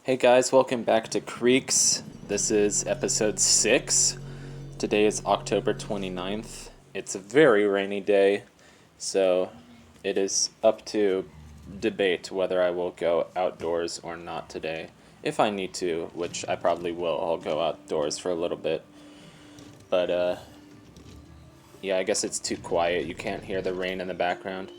Hey guys, welcome back to Creaks. This is episode 6. Today is October 29th. It's a very rainy day, so it is up to debate whether I will go outdoors or not today. If I need to, which I probably will, I'll go outdoors for a little bit. But, yeah, I guess it's too quiet. You can't hear the rain in the background.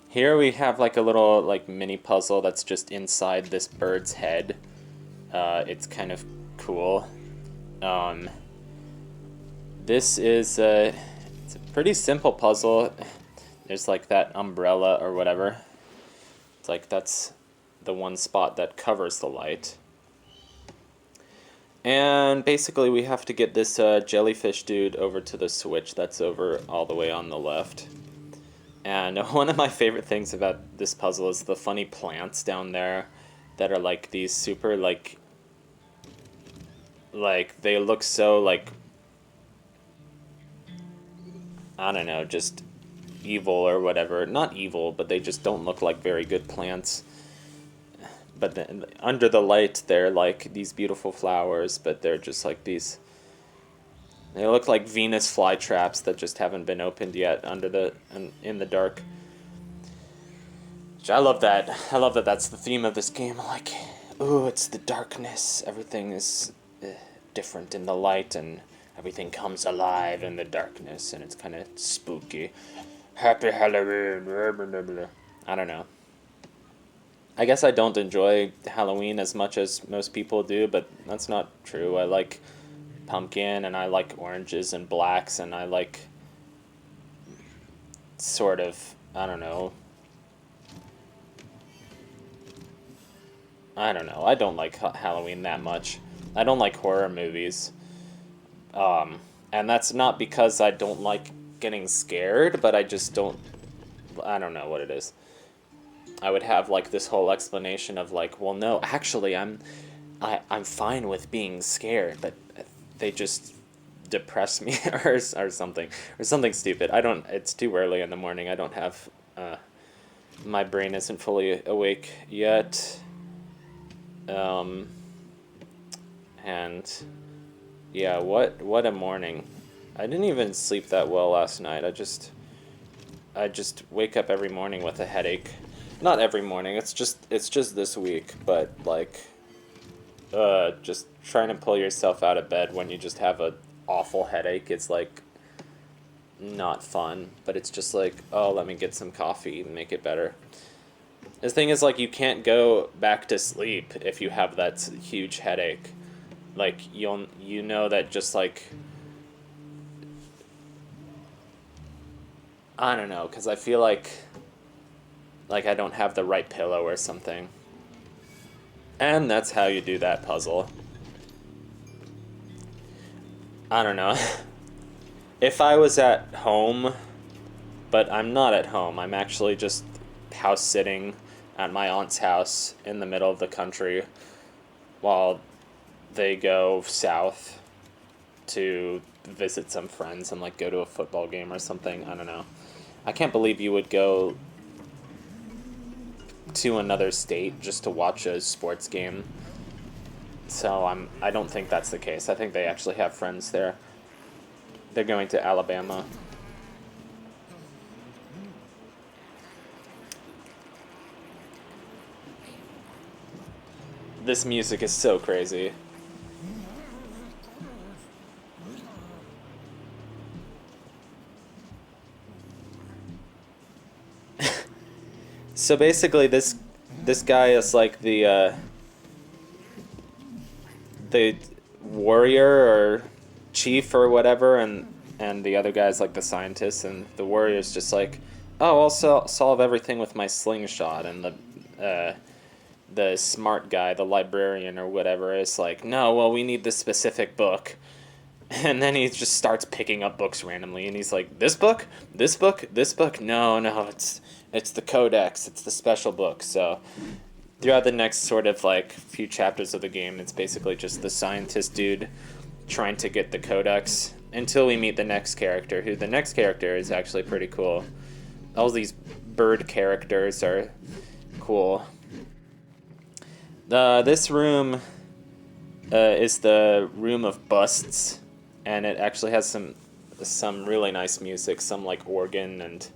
Here we have like a little like mini puzzle that's just inside this bird's head. It's kind of cool. This is it's a pretty simple puzzle. There's like that umbrella or whatever. It's like that's the one spot that covers the light. And basically we have to get this jellyfish dude over to the switch that's over all the way on the left. And one of my favorite things about this puzzle is the funny plants down there that are like these super like they look so like, I don't know, just evil or whatever. Not evil, but they just don't look like very good plants. But then under the light they're like these beautiful flowers, but they're just like these, they look like Venus flytraps that just haven't been opened yet in the dark. Which I love that. I love that that's the theme of this game. Like, ooh, it's the darkness. Everything is different in the light, and everything comes alive in the darkness, and it's kind of spooky. Happy Halloween. I don't know. I guess I don't enjoy Halloween as much as most people do, but that's not true. I like pumpkin, and I like oranges and blacks, and I like sort of, I don't know, I don't like Halloween that much. I don't like horror movies, and that's not because I don't like getting scared, but I just don't, I don't know what it is. I would have like this whole explanation of like, well, no, actually I'm fine with being scared, but they just depress me or something stupid. It's too early in the morning. I don't have my brain isn't fully awake yet. And yeah, what a morning. I didn't even sleep that well last night. I just wake up every morning with a headache. Not every morning. It's just this week, but like just trying to pull yourself out of bed when you just have a awful headache, it's like not fun, but it's just like, oh, let me get some coffee and make it better. The thing is, like, you can't go back to sleep if you have that huge headache. Like, you know that just like, I don't know, because I feel like I don't have the right pillow or something. And that's how you do that puzzle. I don't know. If I was at home, but I'm not at home. I'm actually just house sitting at my aunt's house in the middle of the country while they go south to visit some friends and like go to a football game or something. I don't know. I can't believe you would go to another state just to watch a sports game. So I don't think that's the case. I think they actually have friends there. They're going to Alabama. This music is so crazy. So basically this guy is like the warrior or chief or whatever, and the other guy's like the scientist, and the warrior's just like, oh, I'll solve everything with my slingshot, and the smart guy, the librarian or whatever, is like, no, well, we need this specific book. And then he just starts picking up books randomly, and he's like, this book, no, it's the codex, it's the special book. So throughout the next sort of like few chapters of the game, it's basically just the scientist dude trying to get the codex until we meet the next character, who the next character is actually pretty cool. All these bird characters are cool. This room is the room of busts, and it actually has some really nice music, some like organ, and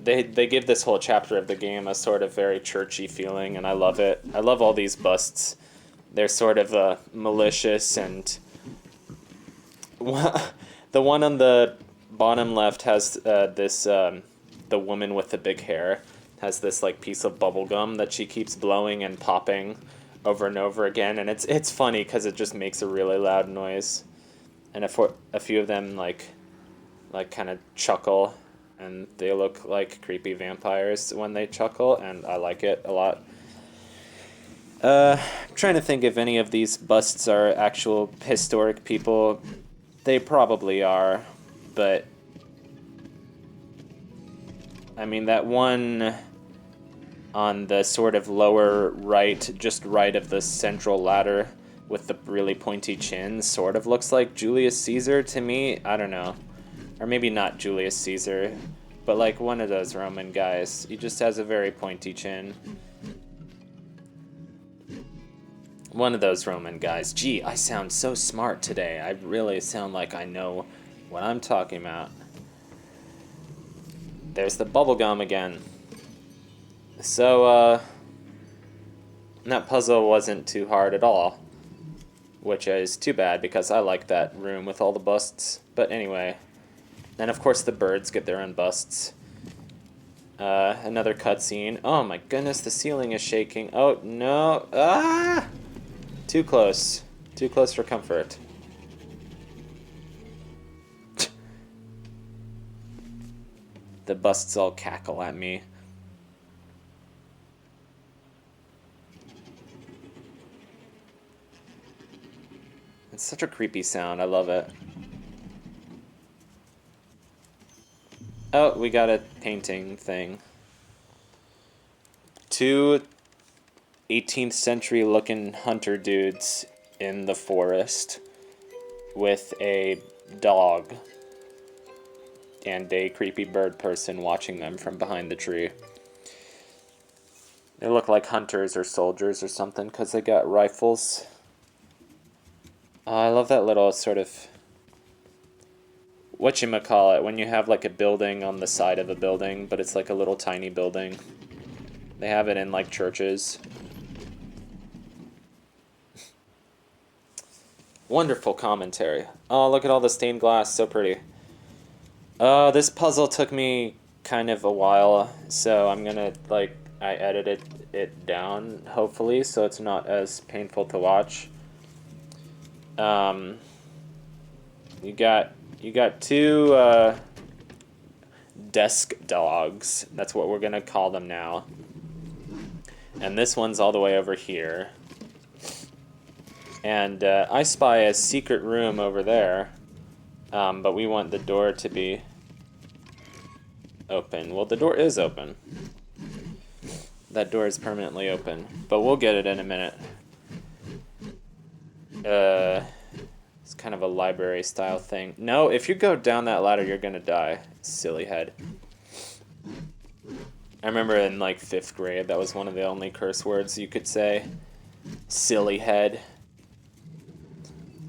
they give this whole chapter of the game a sort of very churchy feeling, and I love it. I love all these busts. They're sort of malicious, and the one on the bottom left has the woman with the big hair has this like piece of bubble gum that she keeps blowing and popping over and over again, and it's funny because it just makes a really loud noise, and a few of them like kind of chuckle, and they look like creepy vampires when they chuckle, and I like it a lot. I'm trying to think if any of these busts are actual historic people. They probably are, but I mean, that one on the sort of lower right, just right of the central ladder with the really pointy chin sort of looks like Julius Caesar to me. I don't know. Or maybe not Julius Caesar, but like one of those Roman guys. He just has a very pointy chin. One of those Roman guys. Gee, I sound so smart today. I really sound like I know what I'm talking about. There's the bubblegum again. So, that puzzle wasn't too hard at all. Which is too bad, because I like that room with all the busts. But anyway. And of course the birds get their own busts. Another cutscene. Oh my goodness, the ceiling is shaking. Oh, no. Ah! Too close. Too close for comfort. The busts all cackle at me. It's such a creepy sound. I love it. Oh, we got a painting thing. Two 18th century looking hunter dudes in the forest with a dog and a creepy bird person watching them from behind the tree. They look like hunters or soldiers or something because they got rifles. I love that little sort of whatchamacallit, when you have like a building on the side of a building, but it's like a little tiny building. They have it in like churches. Wonderful commentary. Oh, look at all the stained glass, so pretty. This puzzle took me kind of a while, so I'm gonna, like, I edited it down, hopefully, so it's not as painful to watch. You got two, desk dogs. That's what we're gonna call them now. And this one's all the way over here. And, I spy a secret room over there. But we want the door to be open. Well, the door is open. That door is permanently open. But we'll get it in a minute. It's kind of a library style thing. No, if you go down that ladder, you're gonna die. Silly head. I remember in like 5th grade, that was one of the only curse words you could say. Silly head.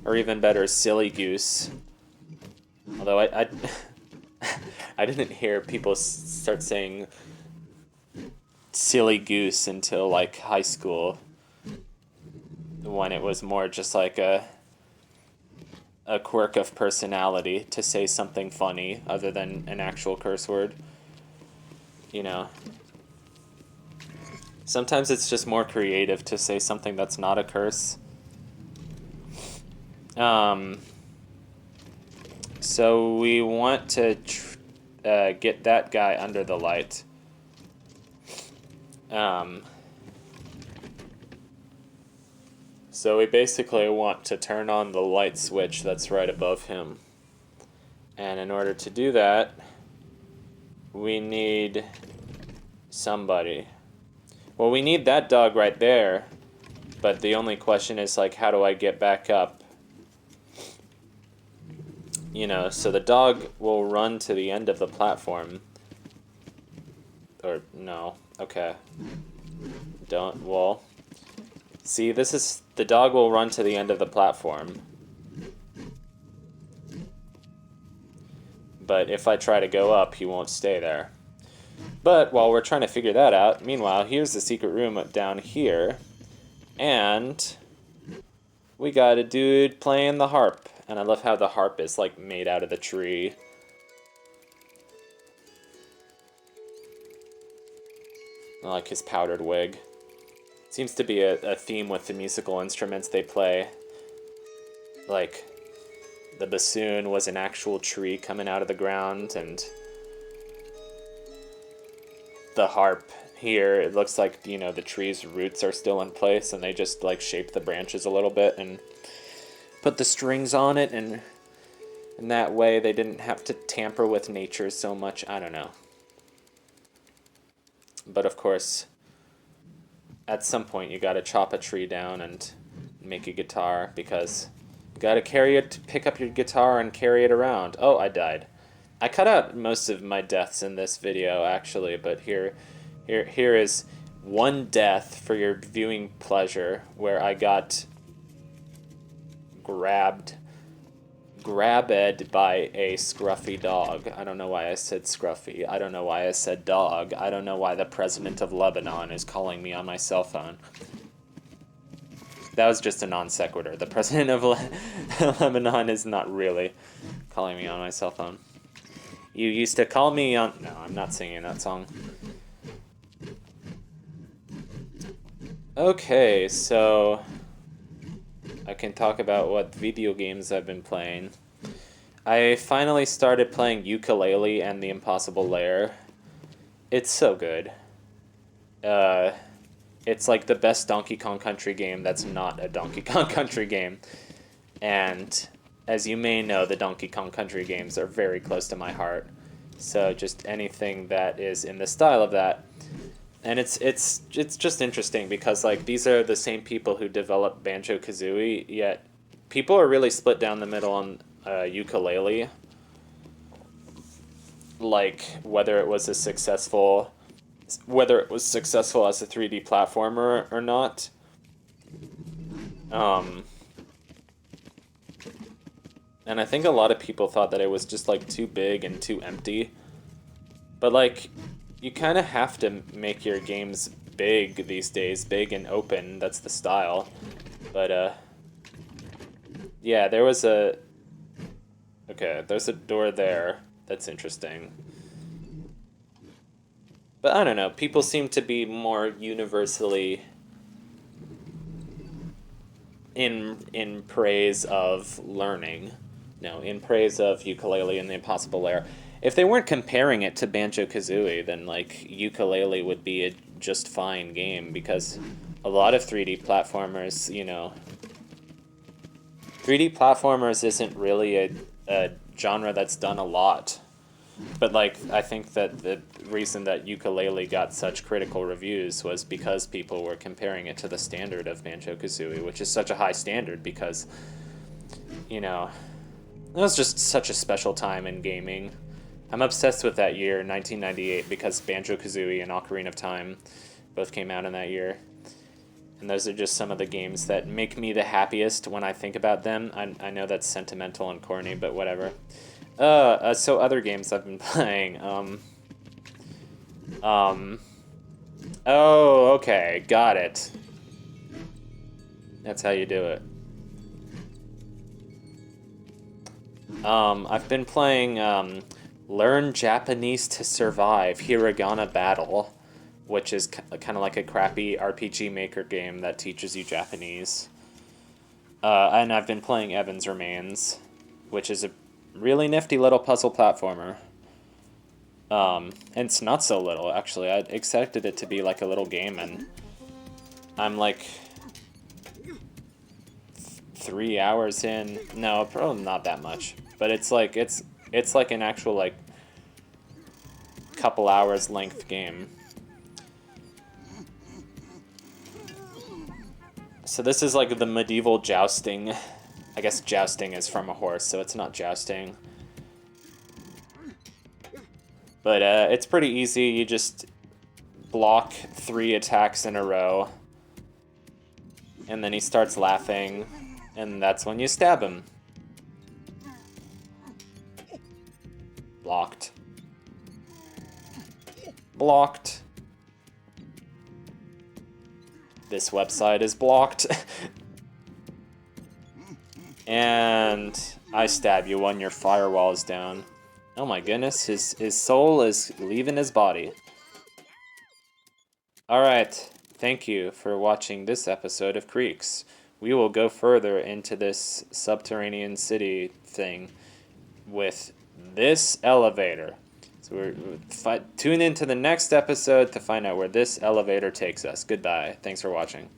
Or even better, silly goose. Although I I didn't hear people start saying silly goose until like high school, when it was more just like a quirk of personality to say something funny other than an actual curse word. You know. Sometimes it's just more creative to say something that's not a curse. So we want to get that guy under the light. So we basically want to turn on the light switch that's right above him. And in order to do that, we need somebody. Well, we need that dog right there, but the only question is, like, how do I get back up? You know, so the dog will run to the end of the platform. Or, no. Okay. Well, See, this is... The dog will run to the end of the platform. But if I try to go up, he won't stay there. But while we're trying to figure that out, meanwhile, here's the secret room down here. And we got a dude playing the harp. And I love how the harp is, like, made out of the tree. I like his powdered wig. Seems to be a theme with the musical instruments they play. Like, the bassoon was an actual tree coming out of the ground, and the harp here, it looks like, you know, the tree's roots are still in place, and they just, like, shape the branches a little bit and put the strings on it, and in that way they didn't have to tamper with nature so much. I don't know. But of course, at some point you gotta chop a tree down and make a guitar, because you gotta carry it, pick up your guitar and carry it around. Oh, I died. I cut out most of my deaths in this video, actually, but here is one death for your viewing pleasure, where I got grabbed by a scruffy dog. I don't know why I said scruffy. I don't know why I said dog. I don't know why the president of Lebanon is calling me on my cell phone. That was just a non sequitur. The president of Lebanon is not really calling me on my cell phone. You used to call me on... No, I'm not singing that song. Okay, so I can talk about what video games I've been playing. I finally started playing Yooka-Laylee and the Impossible Lair. It's so good. It's like the best Donkey Kong Country game that's not a Donkey Kong Country game. And as you may know, the Donkey Kong Country games are very close to my heart. So just anything that is in the style of that. And it's just interesting because, like, these are the same people who developed Banjo-Kazooie, yet people are really split down the middle on Yooka-Laylee. Like, whether it was successful as a 3D platformer or not. And I think a lot of people thought that it was just, like, too big and too empty. But, like, you kind of have to make your games big these days, big and open. That's the style. But, yeah, there's a door there. That's interesting. But I don't know, people seem to be more universally in praise of learning. No, in praise of Yooka-Laylee and the Impossible Lair. If they weren't comparing it to Banjo-Kazooie, then, like, Yooka-Laylee would be a just fine game, because a lot of 3D platformers, you know... 3D platformers isn't really a genre that's done a lot. But, like, I think that the reason that Yooka-Laylee got such critical reviews was because people were comparing it to the standard of Banjo-Kazooie, which is such a high standard because, you know, it was just such a special time in gaming. I'm obsessed with that year, 1998, because Banjo-Kazooie and Ocarina of Time both came out in that year. And those are just some of the games that make me the happiest when I think about them. I know that's sentimental and corny, but whatever. So other games I've been playing. Oh, okay, got it. That's how you do it. I've been playing, Learn Japanese to Survive, Hiragana Battle, which is kind of like a crappy RPG Maker game that teaches you Japanese. And I've been playing Evan's Remains, which is a really nifty little puzzle platformer. And it's not so little, actually. I expected it to be like a little game, and I'm like 3 hours in. No, probably not that much. But it's like an actual, like, couple hours length game. So this is like the medieval jousting. I guess jousting is from a horse, so it's not jousting. But it's pretty easy. You just block 3 attacks in a row. And then he starts laughing, and that's when you stab him. Blocked. Blocked. This website is blocked. And I stab you when your firewall is down. Oh my goodness, his soul is leaving his body. Alright, thank you for watching this episode of Creaks. We will go further into this subterranean city thing with this elevator. So tune into the next episode to find out where this elevator takes us. Goodbye. Thanks for watching.